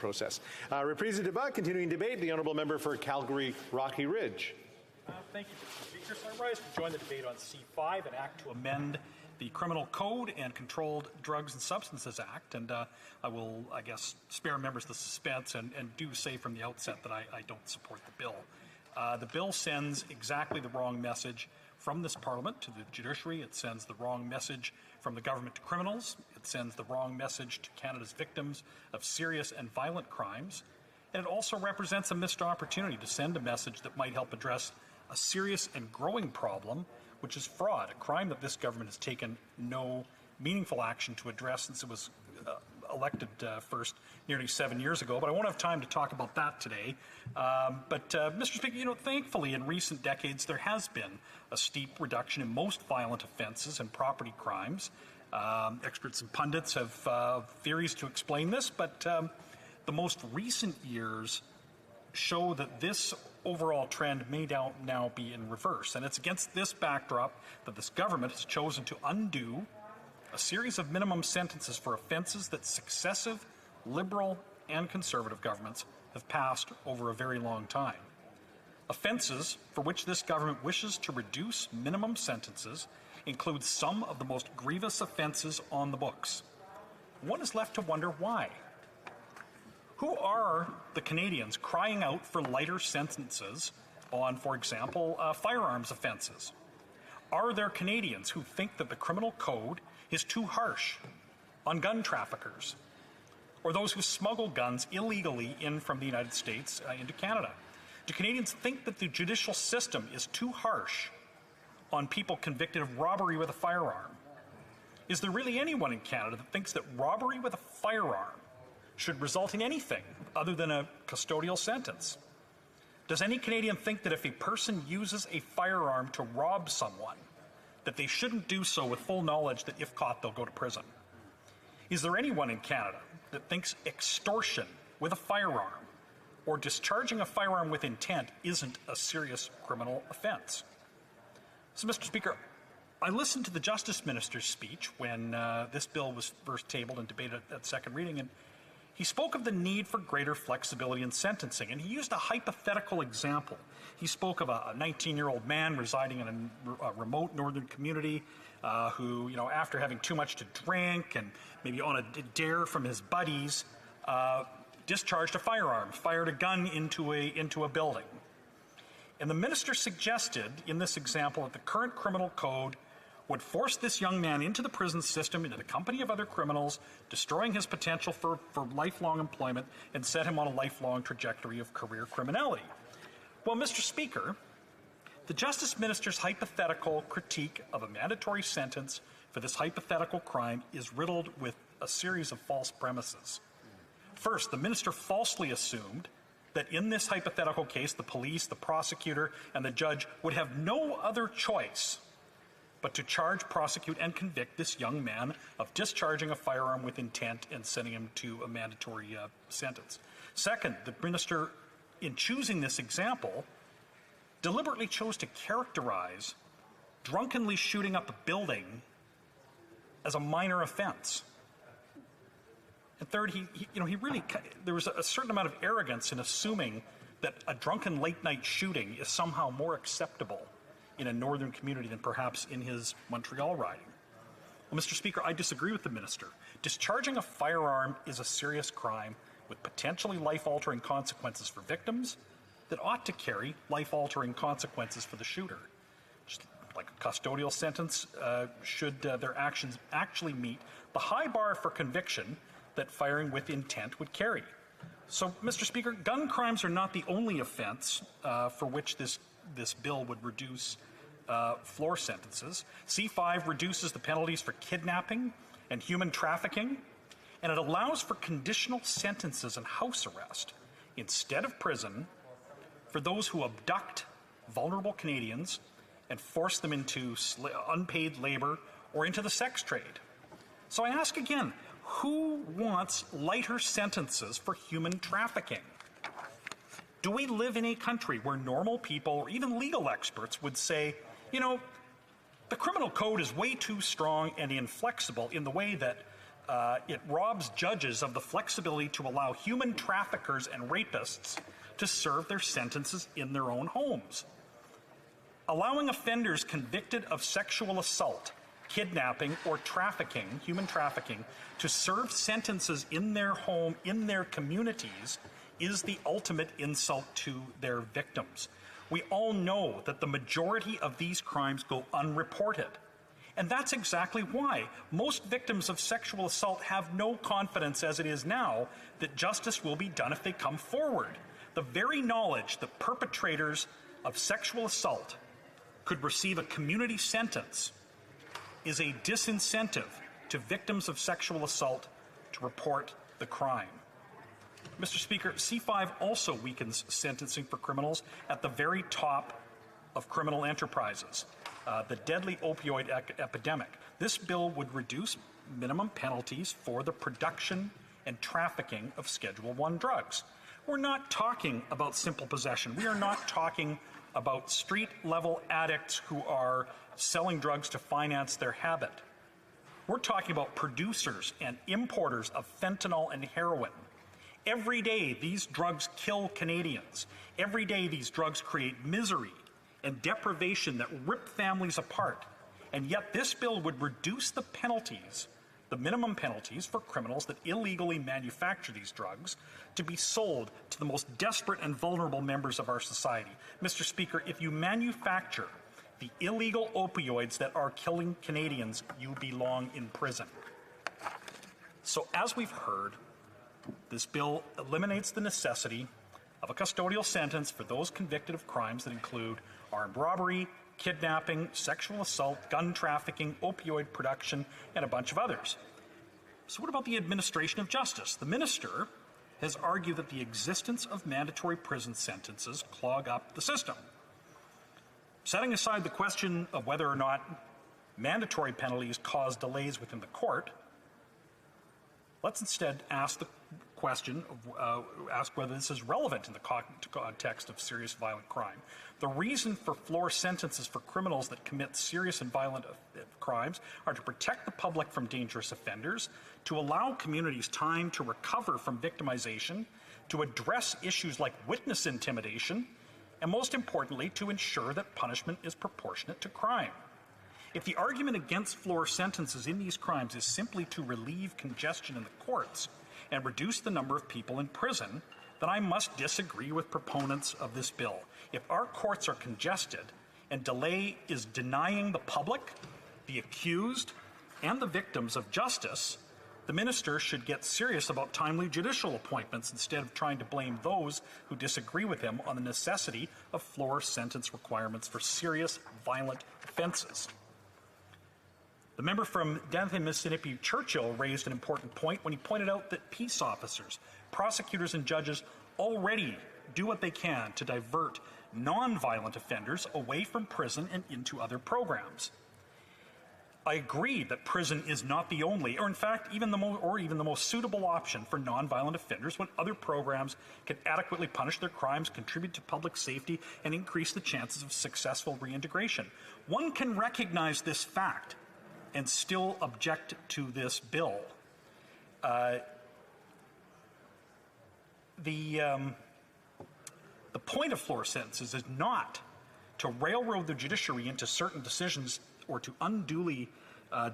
process. Reprise de débat, continuing debate. The honourable member for Calgary Rocky Ridge. Thank you, Mr. Speaker. So I rise to join the debate on C-5, an act to amend the Criminal Code and Controlled Drugs and Substances Act, and I will, I guess, spare members the suspense and do say from the outset that I don't support the bill. The bill sends exactly the wrong message from this Parliament to the judiciary. It sends the wrong message from the government to criminals. It sends the wrong message to Canada's victims of serious and violent crimes. And it also represents a missed opportunity to send a message that might help address a serious and growing problem, which is fraud, a crime that this government has taken no meaningful action to address since it was elected first nearly 7 years ago. But I won't have time to talk about that today. Mr. Speaker, thankfully in recent decades there has been a steep reduction in most violent offences and property crimes. Experts and pundits have theories to explain this, but the most recent years show that this overall trend may now be in reverse. And it's against this backdrop that this government has chosen to undo a series of minimum sentences for offences that successive Liberal and Conservative governments have passed over a very long time. Offences for which this government wishes to reduce minimum sentences include some of the most grievous offences on the books. One is left to wonder why. Who are the Canadians crying out for lighter sentences on, for example, firearms offences? Are there Canadians who think that the criminal code is too harsh on gun traffickers or those who smuggle guns illegally in from the United States into Canada? Do Canadians think that the judicial system is too harsh on people convicted of robbery with a firearm? Is there really anyone in Canada that thinks that robbery with a firearm should result in anything other than a custodial sentence? Does any Canadian think that if a person uses a firearm to rob someone, that they shouldn't do so with full knowledge that if caught they'll go to prison? Is there anyone in Canada that thinks extortion with a firearm or discharging a firearm with intent isn't a serious criminal offence? So, Mr. Speaker, I listened to the Justice Minister's speech when this bill was first tabled and debated at second reading, and he spoke of the need for greater flexibility in sentencing, and he used a hypothetical example. He spoke of a 19-year-old man residing in a remote northern community who, after having too much to drink and maybe on a dare from his buddies, discharged a firearm, fired a gun into a building. And the minister suggested in this example that the current criminal code would force this young man into the prison system, into the company of other criminals, destroying his potential for lifelong employment, and set him on a lifelong trajectory of career criminality. Well, Mr. Speaker, the Justice Minister's hypothetical critique of a mandatory sentence for this hypothetical crime is riddled with a series of false premises. First, the minister falsely assumed that in this hypothetical case, the police, the prosecutor, and the judge would have no other choice but to charge, prosecute, and convict this young man of discharging a firearm with intent and sending him to a mandatory sentence. Second, the minister, in choosing this example, deliberately chose to characterize drunkenly shooting up a building as a minor offense. And third, there was a certain amount of arrogance in assuming that a drunken late-night shooting is somehow more acceptable in a northern community than perhaps in his Montreal riding. Well, Mr. Speaker, I disagree with the minister. Discharging a firearm is a serious crime with potentially life-altering consequences for victims that ought to carry life-altering consequences for the shooter. Just like a custodial sentence, should their actions actually meet the high bar for conviction that firing with intent would carry. So, Mr. Speaker, gun crimes are not the only offense for which this bill would reduce floor sentences. C-5 reduces the penalties for kidnapping and human trafficking, and it allows for conditional sentences and house arrest instead of prison for those who abduct vulnerable Canadians and force them into unpaid labor or into the sex trade. So I ask again, who wants lighter sentences for human trafficking? Do we live in a country where normal people or even legal experts would say, the criminal code is way too strong and inflexible in the way that it robs judges of the flexibility to allow human traffickers and rapists to serve their sentences in their own homes. Allowing offenders convicted of sexual assault, kidnapping, or trafficking, human trafficking, to serve sentences in their home, in their communities, is the ultimate insult to their victims. We all know that the majority of these crimes go unreported. And that's exactly why most victims of sexual assault have no confidence as it is now that justice will be done if they come forward. The very knowledge that perpetrators of sexual assault could receive a community sentence is a disincentive to victims of sexual assault to report the crime. Mr. Speaker, C-5 also weakens sentencing for criminals at the very top of criminal enterprises, the deadly opioid epidemic. This bill would reduce minimum penalties for the production and trafficking of Schedule I drugs. We're not talking about simple possession. We are not talking about street-level addicts who are selling drugs to finance their habit. We're talking about producers and importers of fentanyl and heroin. Every day, these drugs kill Canadians. Every day, these drugs create misery and deprivation that rip families apart. And yet, this bill would reduce the penalties, the minimum penalties for criminals that illegally manufacture these drugs to be sold to the most desperate and vulnerable members of our society. Mr. Speaker, if you manufacture the illegal opioids that are killing Canadians, you belong in prison. So as we've heard, this bill eliminates the necessity of a custodial sentence for those convicted of crimes that include armed robbery, kidnapping, sexual assault, gun trafficking, opioid production, and a bunch of others. So what about the administration of justice? The minister has argued that the existence of mandatory prison sentences clog up the system. Setting aside the question of whether or not mandatory penalties cause delays within the court, let's instead ask the question of ask whether this is relevant in the context of serious violent crime. The reason for floor sentences for criminals that commit serious and violent crimes are to protect the public from dangerous offenders, to allow communities time to recover from victimization, to address issues like witness intimidation, and most importantly, to ensure that punishment is proportionate to crime. If the argument against floor sentences in these crimes is simply to relieve congestion in the courts and reduce the number of people in prison, then I must disagree with proponents of this bill. If our courts are congested and delay is denying the public, the accused, and the victims of justice, the minister should get serious about timely judicial appointments instead of trying to blame those who disagree with him on the necessity of floor sentence requirements for serious violent offenses. The member from Dantham, Mississippi, Churchill, raised an important point when he pointed out that peace officers, prosecutors, and judges already do what they can to divert non-violent offenders away from prison and into other programs. I agree that prison is not the only, or in fact, even the most suitable option for non-violent offenders when other programs can adequately punish their crimes, contribute to public safety, and increase the chances of successful reintegration. One can recognize this fact and still object to this bill. The point of floor sentences is not to railroad the judiciary into certain decisions or to unduly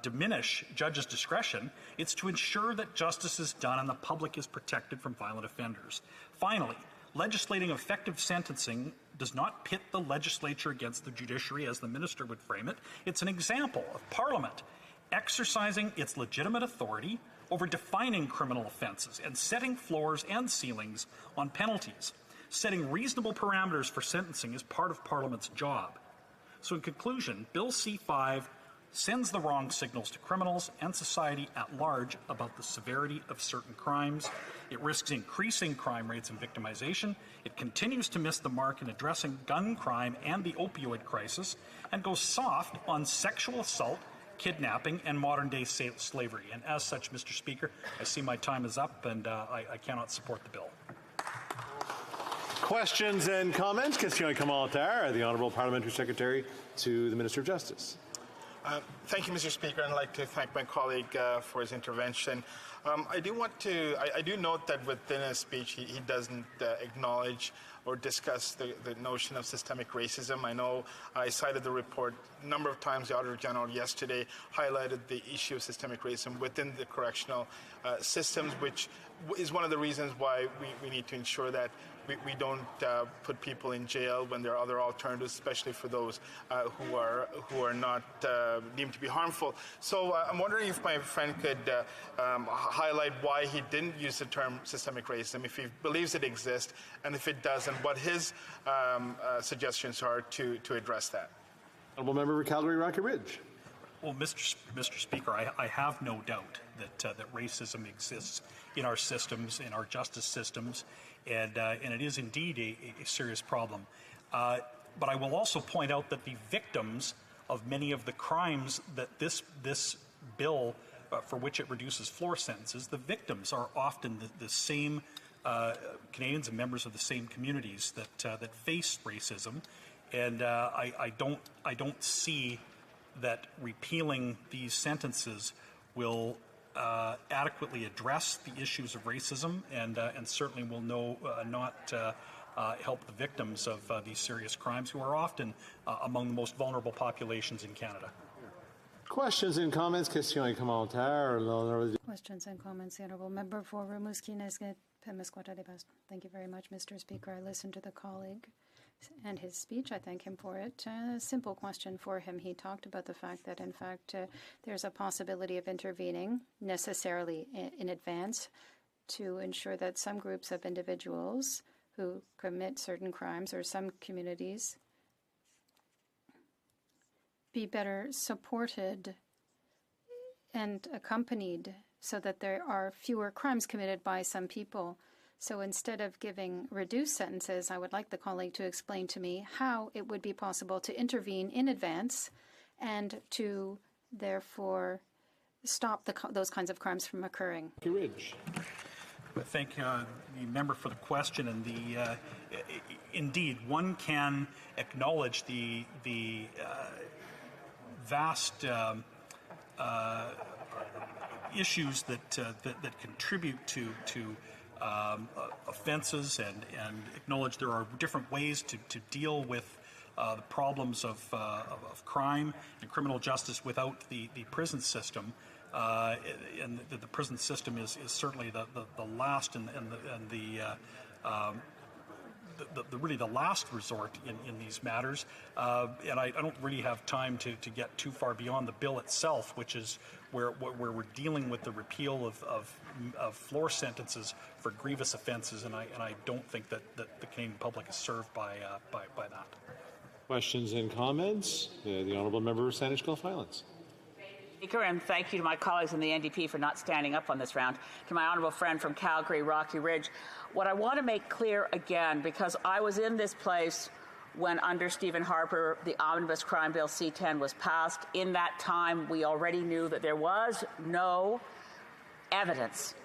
diminish judges' discretion. It's to ensure that justice is done and the public is protected from violent offenders. Finally, legislating effective sentencing does not pit the legislature against the judiciary as the minister would frame it. It's an example of Parliament exercising its legitimate authority over defining criminal offenses and setting floors and ceilings on penalties. Setting reasonable parameters for sentencing is part of Parliament's job. So in conclusion, Bill C-5 sends the wrong signals to criminals and society at large about the severity of certain crimes. It risks increasing crime rates and victimization. It continues to miss the mark in addressing gun crime and the opioid crisis, and goes soft on sexual assault, kidnapping, and modern-day slavery. And as such, Mr. Speaker, I see my time is up, and I cannot support the bill. Questions and comments? Question commentaire. The Honourable Parliamentary Secretary to the Minister of Justice. Thank you, Mr. Speaker, and I'd like to thank my colleague for his intervention. I do note that within his speech, he doesn't acknowledge or discuss the notion of systemic racism. I know I cited the report a number of times. The Auditor General yesterday highlighted the issue of systemic racism within the correctional systems, which is one of the reasons why we need to ensure that we don't put people in jail when there are other alternatives, especially for those who are not deemed to be harmful. So I'm wondering if my friend could highlight why he didn't use the term systemic racism, if he believes it exists, and if it doesn't, what his suggestions are to address that. Honourable Member for Calgary Rocky Ridge. Well, Mr. Speaker, I have no doubt that racism exists in our systems, in our justice systems, and it is indeed a serious problem. But I will also point out that the victims of many of the crimes that this bill, for which it reduces floor sentences, the victims are often the same Canadians and members of the same communities that face racism, and I don't see that repealing these sentences will adequately address the issues of racism, and certainly will not help the victims of these serious crimes, who are often among the most vulnerable populations in Canada. Questions and comments? Questions and commentaires? Questions and comments. The Honourable Member for Rimouski-Nesquet, Pimesquataway-Best. Thank you very much, Mr. Speaker. I listened to the colleague and his speech. I thank him for it. A simple question for him. He talked about the fact that, in fact, there's a possibility of intervening necessarily in advance to ensure that some groups of individuals who commit certain crimes, or some communities, be better supported and accompanied so that there are fewer crimes committed by some people. So instead of giving reduced sentences, I would like the colleague to explain to me how it would be possible to intervene in advance and to therefore stop those kinds of crimes from occurring. Ridge. Thank the member for the question, and indeed, one can acknowledge the vast issues that contribute to offenses, and acknowledge there are different ways to deal with the problems of crime and criminal justice without the prison system. And the prison system is certainly the last and really the last resort in these matters. And I don't really have time to get too far beyond the bill itself, which is where we're dealing with the repeal of floor sentences for grievous offences, and I don't think that the Canadian public is served by that. Questions and comments? The Honourable Member for Saanich Gulf Highlands. Speaker, and thank you to my colleagues in the NDP for not standing up on this round. To my honourable friend from Calgary, Rocky Ridge, what I want to make clear again, because I was in this place when under Stephen Harper the Omnibus Crime Bill C-10 was passed. In that time, we already knew that there was no evidence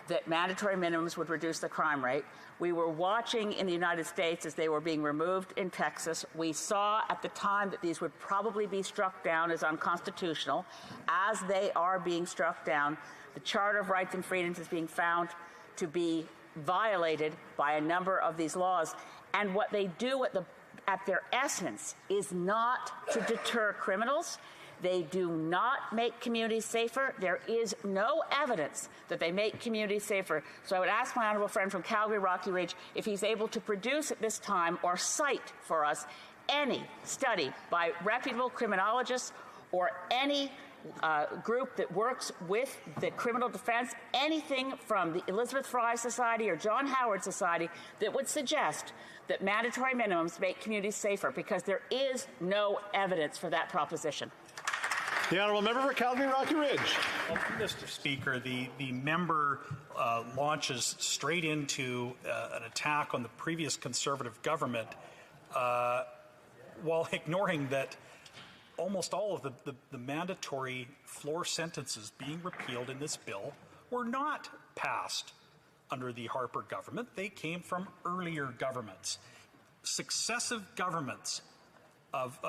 that mandatory minimums would reduce the crime rate. We were watching in the United States as they were being removed in Texas. We saw at the time that these would probably be struck down as unconstitutional. As they are being struck down, the Charter of Rights and Freedoms is being found to be violated by a number of these laws. And what they do at their essence is not to deter criminals. They do not make communities safer. There is no evidence that they make communities safer. So I would ask my honourable friend from Calgary, Rocky Ridge, if he's able to produce at this time or cite for us any study by reputable criminologists or any group that works with the criminal defense, anything from the Elizabeth Fry Society or John Howard Society that would suggest that mandatory minimums make communities safer, because there is no evidence for that proposition. The Honourable Member for Calgary Rocky Ridge. Well, Mr. Speaker, the member launches straight into an attack on the previous Conservative government while ignoring that almost all of the mandatory floor sentences being repealed in this bill were not passed under the Harper government. They came from earlier governments. Successive governments of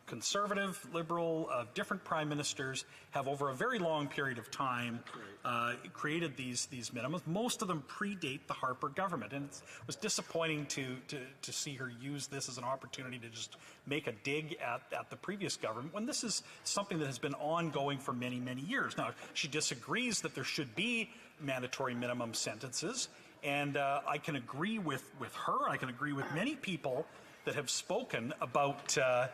conservative, liberal, different prime ministers have over a very long period of time created these minimums. Most of them predate the Harper government, and it was disappointing to see her use this as an opportunity to just make a dig at the previous government when this is something that has been ongoing for many, many years. Now, she disagrees that there should be mandatory minimum sentences, and I can agree with her. I can agree with many people that have spoken about the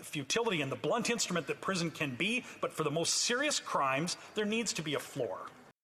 futility and the blunt instrument that prison can be, but for the most serious crimes, there needs to be a floor.